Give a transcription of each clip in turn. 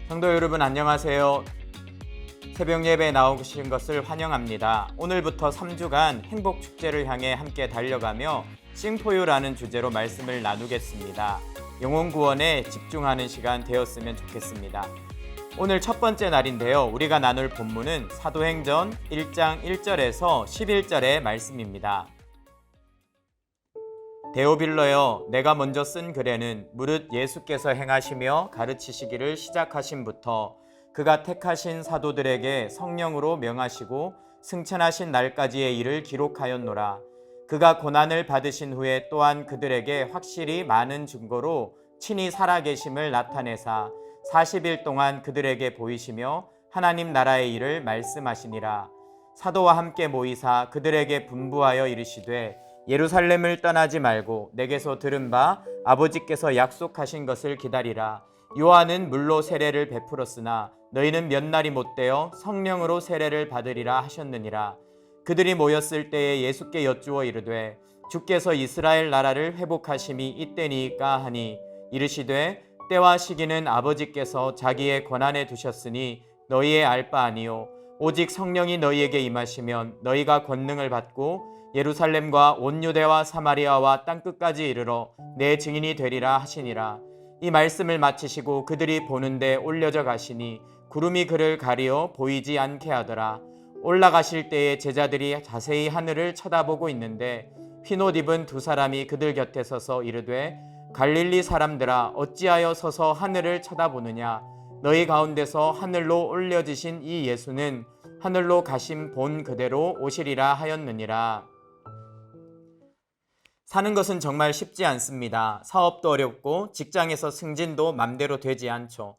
성도 여러분 안녕하세요. 새벽 예배에 나오신 것을 환영합니다. 오늘부터 3주간 행복축제를 향해 함께 달려가며 싱포유라는 주제로 말씀을 나누겠습니다. 영혼구원에 집중하는 시간 되었으면 좋겠습니다. 오늘 첫 번째 날인데요. 우리가 나눌 본문은 사도행전 1장 1절에서 11절의 말씀입니다. 데오빌러여, 내가 먼저 쓴 글에는 무릇 예수께서 행하시며 가르치시기를 시작하신부터 그가 택하신 사도들에게 성령으로 명하시고 승천하신 날까지의 일을 기록하였노라. 그가 고난을 받으신 후에 또한 그들에게 확실히 많은 증거로 친히 살아계심을 나타내사 40일 동안 그들에게 보이시며 하나님 나라의 일을 말씀하시니라. 사도와 함께 모이사 그들에게 분부하여 이르시되 예루살렘을 떠나지 말고 내게서 들은 바 아버지께서 약속하신 것을 기다리라. 요한은 물로 세례를 베풀었으나 너희는 몇 날이 못되어 성령으로 세례를 받으리라 하셨느니라. 그들이 모였을 때에 예수께 여쭈어 이르되 주께서 이스라엘 나라를 회복하심이 이때니까 하니 이르시되 때와 시기는 아버지께서 자기의 권한에 두셨으니 너희의 알 바 아니요 오직 성령이 너희에게 임하시면 너희가 권능을 받고 예루살렘과 온 유대와 사마리아와 땅끝까지 이르러 내 증인이 되리라 하시니라. 이 말씀을 마치시고 그들이 보는데 올려져 가시니 구름이 그를 가리어 보이지 않게 하더라. 올라가실 때에 제자들이 자세히 하늘을 쳐다보고 있는데 흰옷 입은 두 사람이 그들 곁에 서서 이르되 갈릴리 사람들아 어찌하여 서서 하늘을 쳐다보느냐. 너희 가운데서 하늘로 올려지신 이 예수는 하늘로 가심 본 그대로 오시리라 하였느니라. 사는 것은 정말 쉽지 않습니다. 사업도 어렵고 직장에서 승진도 맘대로 되지 않죠.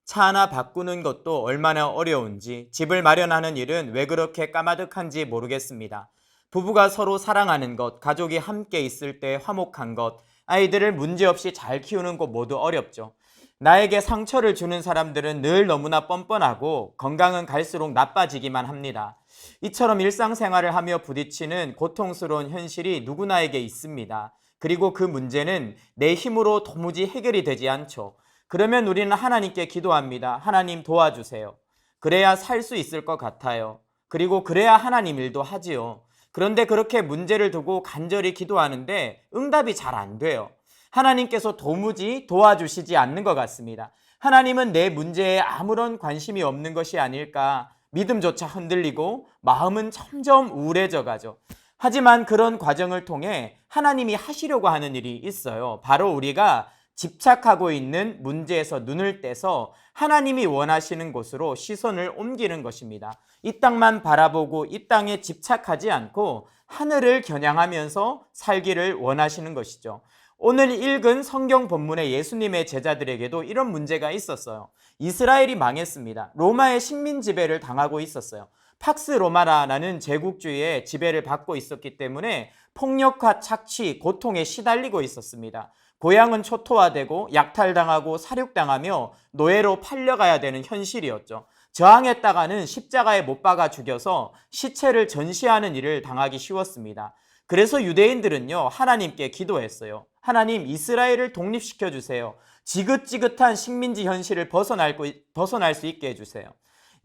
차 하나 바꾸는 것도 얼마나 어려운지, 집을 마련하는 일은 왜 그렇게 까마득한지 모르겠습니다. 부부가 서로 사랑하는 것, 가족이 함께 있을 때 화목한 것, 아이들을 문제없이 잘 키우는 것 모두 어렵죠. 나에게 상처를 주는 사람들은 늘 너무나 뻔뻔하고 건강은 갈수록 나빠지기만 합니다. 이처럼 일상생활을 하며 부딪히는 고통스러운 현실이 누구나에게 있습니다. 그리고 그 문제는 내 힘으로 도무지 해결이 되지 않죠. 그러면 우리는 하나님께 기도합니다. 하나님 도와주세요. 그래야 살 수 있을 것 같아요. 그리고 그래야 하나님 일도 하지요. 그런데 그렇게 문제를 두고 간절히 기도하는데 응답이 잘 안 돼요. 하나님께서 도무지 도와주시지 않는 것 같습니다. 하나님은 내 문제에 아무런 관심이 없는 것이 아닐까, 믿음조차 흔들리고 마음은 점점 우울해져 가죠. 하지만 그런 과정을 통해 하나님이 하시려고 하는 일이 있어요. 바로 우리가 집착하고 있는 문제에서 눈을 떼서 하나님이 원하시는 곳으로 시선을 옮기는 것입니다. 이 땅만 바라보고 이 땅에 집착하지 않고 하늘을 겨냥하면서 살기를 원하시는 것이죠. 오늘 읽은 성경 본문의 예수님의 제자들에게도 이런 문제가 있었어요. 이스라엘이 망했습니다. 로마의 식민 지배를 당하고 있었어요. 팍스 로마라는 제국주의의 지배를 받고 있었기 때문에 폭력과 착취, 고통에 시달리고 있었습니다. 고향은 초토화되고 약탈당하고 살육당하며 노예로 팔려가야 되는 현실이었죠. 저항했다가는 십자가에 못 박아 죽여서 시체를 전시하는 일을 당하기 쉬웠습니다. 그래서 유대인들은요, 하나님께 기도했어요. 하나님, 이스라엘을 독립시켜 주세요. 지긋지긋한 식민지 현실을 벗어날 수 있게 해주세요.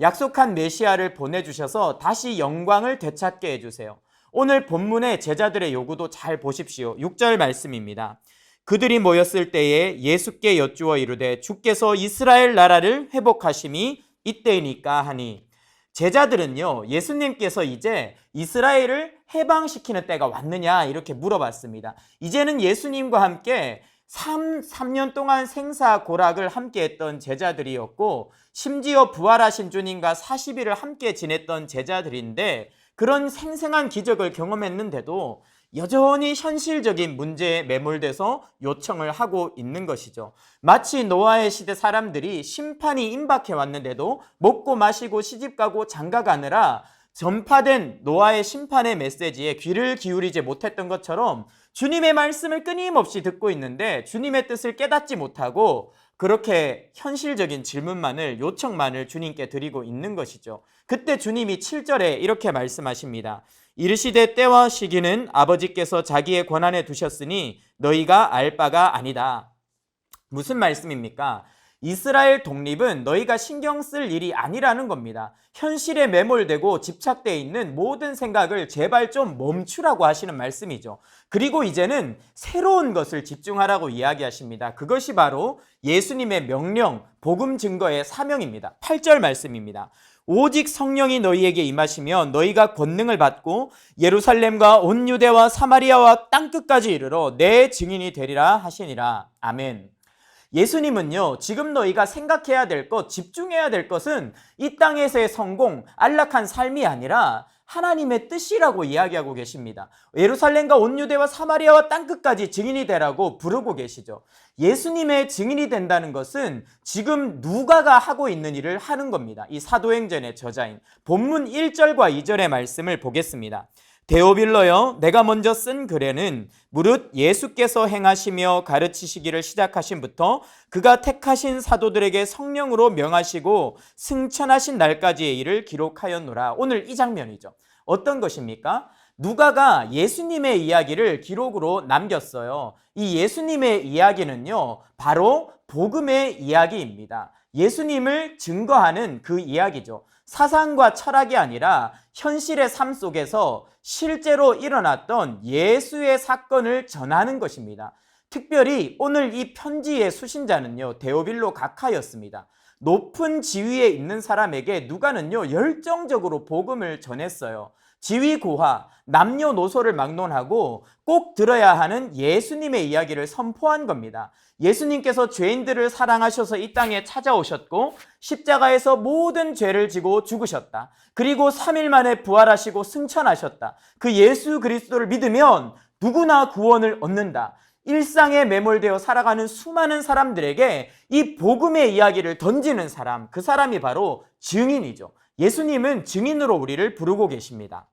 약속한 메시아를 보내주셔서 다시 영광을 되찾게 해주세요. 오늘 본문의 제자들의 요구도 잘 보십시오. 6절 말씀입니다. 그들이 모였을 때에 예수께 여쭈어 이르되 주께서 이스라엘 나라를 회복하심이 이때이니까 하니, 제자들은요, 예수님께서 이제 이스라엘을 해방시키는 때가 왔느냐 이렇게 물어봤습니다. 이제는 예수님과 함께 3년 동안 생사고락을 함께 했던 제자들이었고, 심지어 부활하신 주님과 40일을 함께 지냈던 제자들인데, 그런 생생한 기적을 경험했는데도 여전히 현실적인 문제에 매몰돼서 요청을 하고 있는 것이죠. 마치 노아의 시대 사람들이 심판이 임박해 왔는데도 먹고 마시고 시집가고 장가가느라 전파된 노아의 심판의 메시지에 귀를 기울이지 못했던 것처럼 주님의 말씀을 끊임없이 듣고 있는데 주님의 뜻을 깨닫지 못하고 그렇게 현실적인 질문만을, 요청만을 주님께 드리고 있는 것이죠. 그때 주님이 7절에 이렇게 말씀하십니다. 이르시되 때와 시기는 아버지께서 자기의 권한에 두셨으니 너희가 알 바가 아니다. 무슨 말씀입니까? 이스라엘 독립은 너희가 신경 쓸 일이 아니라는 겁니다. 현실에 매몰되고 집착되어 있는 모든 생각을 제발 좀 멈추라고 하시는 말씀이죠. 그리고 이제는 새로운 것을 집중하라고 이야기하십니다. 그것이 바로 예수님의 명령, 복음 증거의 사명입니다. 8절 말씀입니다. 오직 성령이 너희에게 임하시면 너희가 권능을 받고 예루살렘과 온 유대와 사마리아와 땅끝까지 이르러 내 증인이 되리라 하시니라. 아멘. 예수님은요, 지금 너희가 생각해야 될 것, 집중해야 될 것은 이 땅에서의 성공, 안락한 삶이 아니라 하나님의 뜻이라고 이야기하고 계십니다. 예루살렘과 온 유대와 사마리아와 땅끝까지 증인이 되라고 부르고 계시죠. 예수님의 증인이 된다는 것은 지금 누가가 하고 있는 일을 하는 겁니다. 이 사도행전의 저자인 본문 1절과 2절의 말씀을 보겠습니다. 데오빌러여, 내가 먼저 쓴 글에는 무릇 예수께서 행하시며 가르치시기를 시작하신부터 그가 택하신 사도들에게 성령으로 명하시고 승천하신 날까지의 일을 기록하였노라. 오늘 이 장면이죠. 어떤 것입니까? 누가가 예수님의 이야기를 기록으로 남겼어요. 이 예수님의 이야기는요, 바로 복음의 이야기입니다. 예수님을 증거하는 그 이야기죠. 사상과 철학이 아니라 현실의 삶 속에서 실제로 일어났던 예수의 사건을 전하는 것입니다. 특별히 오늘 이 편지의 수신자는요, 데오빌로 각하였습니다. 높은 지위에 있는 사람에게 누가는요, 열정적으로 복음을 전했어요. 지위 고하, 남녀노소를 막론하고 꼭 들어야 하는 예수님의 이야기를 선포한 겁니다. 예수님께서 죄인들을 사랑하셔서 이 땅에 찾아오셨고 십자가에서 모든 죄를 지고 죽으셨다. 그리고 3일 만에 부활하시고 승천하셨다. 그 예수 그리스도를 믿으면 누구나 구원을 얻는다. 일상에 매몰되어 살아가는 수많은 사람들에게 이 복음의 이야기를 던지는 사람, 그 사람이 바로 증인이죠. 예수님은 증인으로 우리를 부르고 계십니다.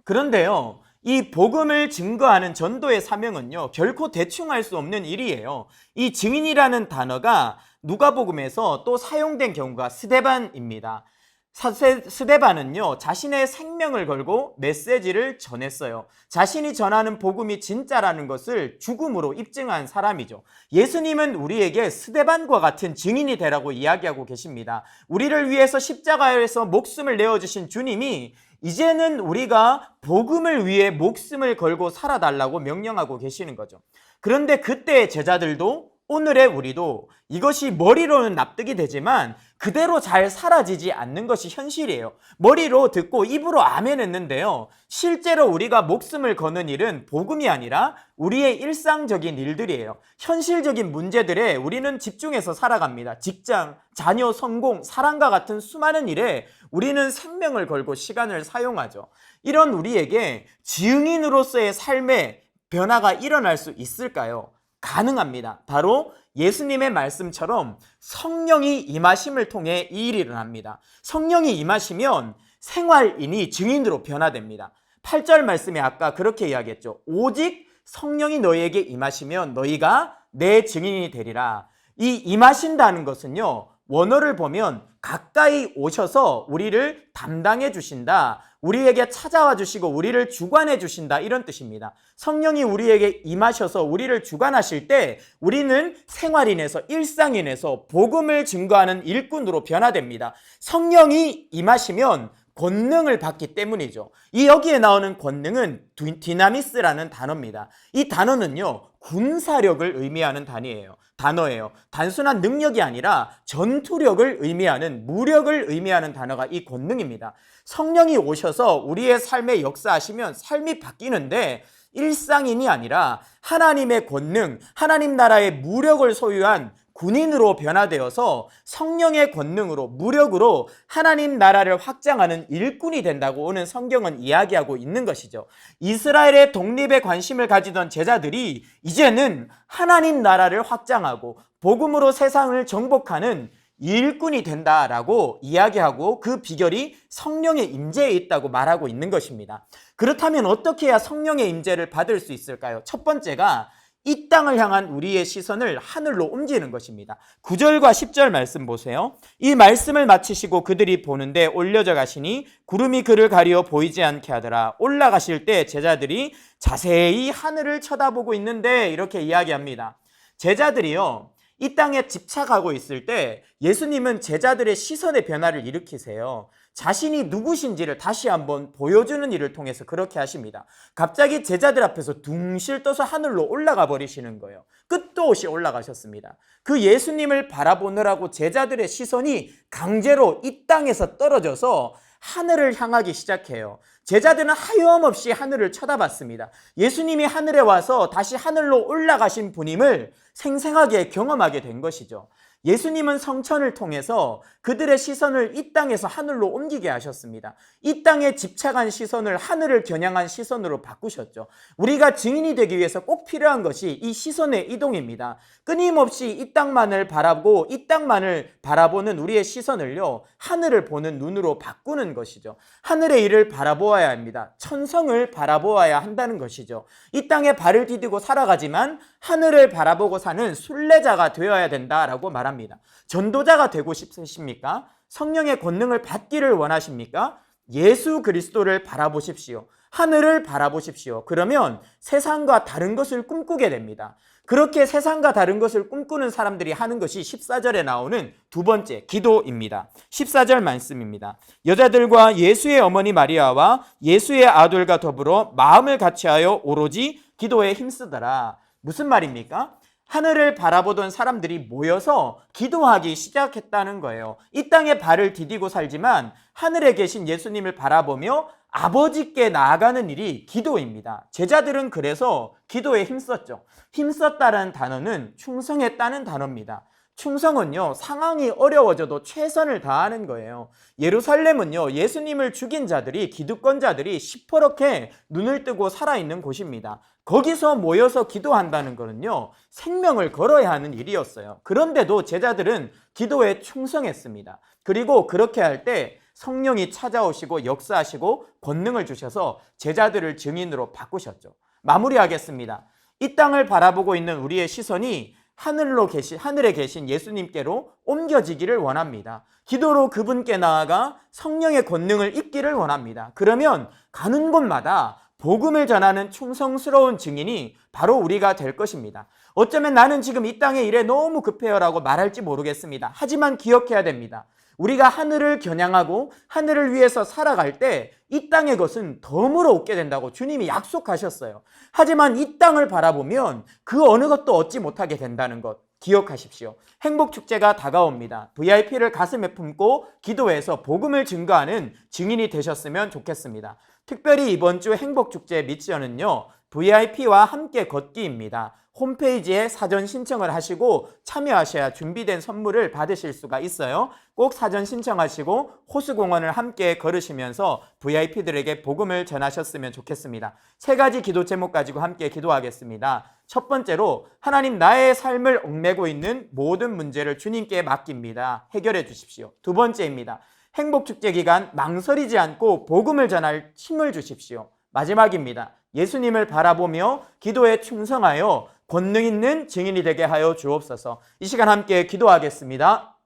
그런데요, 이 복음을 증거하는 전도의 사명은요, 결코 대충 할 수 없는 일이에요. 이 증인이라는 단어가 누가복음에서 또 사용된 경우가 스데반입니다. 스데반은요, 자신의 생명을 걸고 메시지를 전했어요. 자신이 전하는 복음이 진짜라는 것을 죽음으로 입증한 사람이죠. 예수님은 우리에게 스데반과 같은 증인이 되라고 이야기하고 계십니다. 우리를 위해서 십자가에서 목숨을 내어주신 주님이 이제는 우리가 복음을 위해 목숨을 걸고 살아달라고 명령하고 계시는 거죠. 그런데 그때의 제자들도 오늘의 우리도 이것이 머리로는 납득이 되지만 그대로 잘 사라지지 않는 것이 현실이에요. 머리로 듣고 입으로 아멘 했는데요, 실제로 우리가 목숨을 거는 일은 복음이 아니라 우리의 일상적인 일들이에요. 현실적인 문제들에 우리는 집중해서 살아갑니다. 직장, 자녀, 성공, 사랑과 같은 수많은 일에 우리는 생명을 걸고 시간을 사용하죠. 이런 우리에게 증인으로서의 삶의 변화가 일어날 수 있을까요? 가능합니다. 바로 예수님의 말씀처럼 성령이 임하심을 통해 이 일이 일어납니다. 성령이 임하시면 생활인이 증인으로 변화됩니다. 8절 말씀에 아까 그렇게 이야기했죠. 오직 성령이 너희에게 임하시면 너희가 내 증인이 되리라. 이 임하신다는 것은요, 원어를 보면 가까이 오셔서 우리를 담당해 주신다, 우리에게 찾아와 주시고 우리를 주관해 주신다, 이런 뜻입니다. 성령이 우리에게 임하셔서 우리를 주관하실 때 우리는 생활인에서, 일상인에서 복음을 증거하는 일꾼으로 변화됩니다. 성령이 임하시면 권능을 받기 때문이죠. 이 여기에 나오는 권능은 디나미스라는 단어입니다. 이 단어는요, 군사력을 의미하는 단어예요. 단순한 능력이 아니라 전투력을 의미하는, 무력을 의미하는 단어가 이 권능입니다. 성령이 오셔서 우리의 삶에 역사하시면 삶이 바뀌는데 일상인이 아니라 하나님의 권능, 하나님 나라의 무력을 소유한 군인으로 변화되어서 성령의 권능으로, 무력으로 하나님 나라를 확장하는 일꾼이 된다고 오늘 성경은 이야기하고 있는 것이죠. 이스라엘의 독립에 관심을 가지던 제자들이 이제는 하나님 나라를 확장하고 복음으로 세상을 정복하는 일꾼이 된다라고 이야기하고, 그 비결이 성령의 임재에 있다고 말하고 있는 것입니다. 그렇다면 어떻게 해야 성령의 임재를 받을 수 있을까요? 첫 번째가 이 땅을 향한 우리의 시선을 하늘로 옮기는 것입니다. 9절과 10절 말씀 보세요. 이 말씀을 마치시고 그들이 보는데 올려져 가시니 구름이 그를 가리어 보이지 않게 하더라. 올라가실 때 제자들이 자세히 하늘을 쳐다보고 있는데 이렇게 이야기합니다. 제자들이요, 이 땅에 집착하고 있을 때 예수님은 제자들의 시선의 변화를 일으키세요. 자신이 누구신지를 다시 한번 보여주는 일을 통해서 그렇게 하십니다. 갑자기 제자들 앞에서 둥실 떠서 하늘로 올라가 버리시는 거예요. 끝도 없이 올라가셨습니다. 그 예수님을 바라보느라고 제자들의 시선이 강제로 이 땅에서 떨어져서 하늘을 향하기 시작해요. 제자들은 하염없이 하늘을 쳐다봤습니다. 예수님이 하늘에 와서 다시 하늘로 올라가신 분임을 생생하게 경험하게 된 것이죠. 예수님은 성천을 통해서 그들의 시선을 이 땅에서 하늘로 옮기게 하셨습니다. 이 땅에 집착한 시선을 하늘을 겨냥한 시선으로 바꾸셨죠. 우리가 증인이 되기 위해서 꼭 필요한 것이 이 시선의 이동입니다. 끊임없이 이 땅만을 바라보고 이 땅만을 바라보는 우리의 시선을요, 하늘을 보는 눈으로 바꾸는 것이죠. 하늘의 일을 바라보아야 합니다. 천성을 바라보아야 한다는 것이죠. 이 땅에 발을 디디고 살아가지만 하늘을 바라보고 사는 순례자가 되어야 된다라고 말합니다. 전도자가 되고 싶으십니까? 성령의 권능을 받기를 원하십니까? 예수 그리스도를 바라보십시오. 하늘을 바라보십시오. 그러면 세상과 다른 것을 꿈꾸게 됩니다. 그렇게 세상과 다른 것을 꿈꾸는 사람들이 하는 것이 14절에 나오는 두 번째 기도입니다. 14절 말씀입니다. 여자들과 예수의 어머니 마리아와 예수의 아들과 더불어 마음을 같이하여 오로지 기도에 힘쓰더라. 무슨 말입니까? 하늘을 바라보던 사람들이 모여서 기도하기 시작했다는 거예요. 이 땅에 발을 디디고 살지만 하늘에 계신 예수님을 바라보며 아버지께 나아가는 일이 기도입니다. 제자들은 그래서 기도에 힘썼죠. 힘썼다는 단어는 충성했다는 단어입니다. 충성은요, 상황이 어려워져도 최선을 다하는 거예요. 예루살렘은요, 예수님을 죽인 자들이, 기득권자들이 시퍼렇게 눈을 뜨고 살아있는 곳입니다. 거기서 모여서 기도한다는 것은요, 생명을 걸어야 하는 일이었어요. 그런데도 제자들은 기도에 충성했습니다. 그리고 그렇게 할 때 성령이 찾아오시고 역사하시고 권능을 주셔서 제자들을 증인으로 바꾸셨죠. 마무리하겠습니다. 이 땅을 바라보고 있는 우리의 시선이 하늘에 계신 예수님께로 옮겨지기를 원합니다. 기도로 그분께 나아가 성령의 권능을 입기를 원합니다. 그러면 가는 곳마다 복음을 전하는 충성스러운 증인이 바로 우리가 될 것입니다. 어쩌면 나는 지금 이 땅의 일에 너무 급해요라고 말할지 모르겠습니다. 하지만 기억해야 됩니다. 우리가 하늘을 겨냥하고 하늘을 위해서 살아갈 때 이 땅의 것은 덤으로 얻게 된다고 주님이 약속하셨어요. 하지만 이 땅을 바라보면 그 어느 것도 얻지 못하게 된다는 것 기억하십시오. 행복축제가 다가옵니다. VIP를 가슴에 품고 기도해서 복음을 증거하는 증인이 되셨으면 좋겠습니다. 특별히 이번 주 행복축제 미션은요, VIP와 함께 걷기입니다. 홈페이지에 사전 신청을 하시고 참여하셔야 준비된 선물을 받으실 수가 있어요. 꼭 사전 신청하시고 호수공원을 함께 걸으시면서 VIP들에게 복음을 전하셨으면 좋겠습니다. 3가지 기도 제목 가지고 함께 기도하겠습니다. 첫 번째로, 하나님, 나의 삶을 얽매고 있는 모든 문제를 주님께 맡깁니다. 해결해 주십시오. 두 번째입니다. 행복축제 기간 망설이지 않고 복음을 전할 힘을 주십시오. 마지막입니다. 예수님을 바라보며 기도에 충성하여 권능 있는 증인이 되게 하여 주옵소서. 이 시간 함께 기도하겠습니다.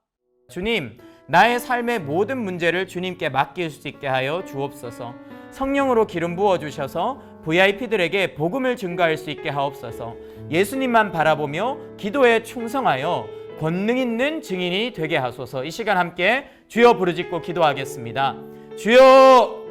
주님, 나의 삶의 모든 문제를 주님께 맡길 수 있게 하여 주옵소서. 성령으로 기름 부어주셔서 VIP들에게 복음을 증거할 수 있게 하옵소서. 예수님만 바라보며 기도에 충성하여 권능 있는 증인이 되게 하소서. 이 시간 함께 주여 부르짖고 기도하겠습니다. 주여!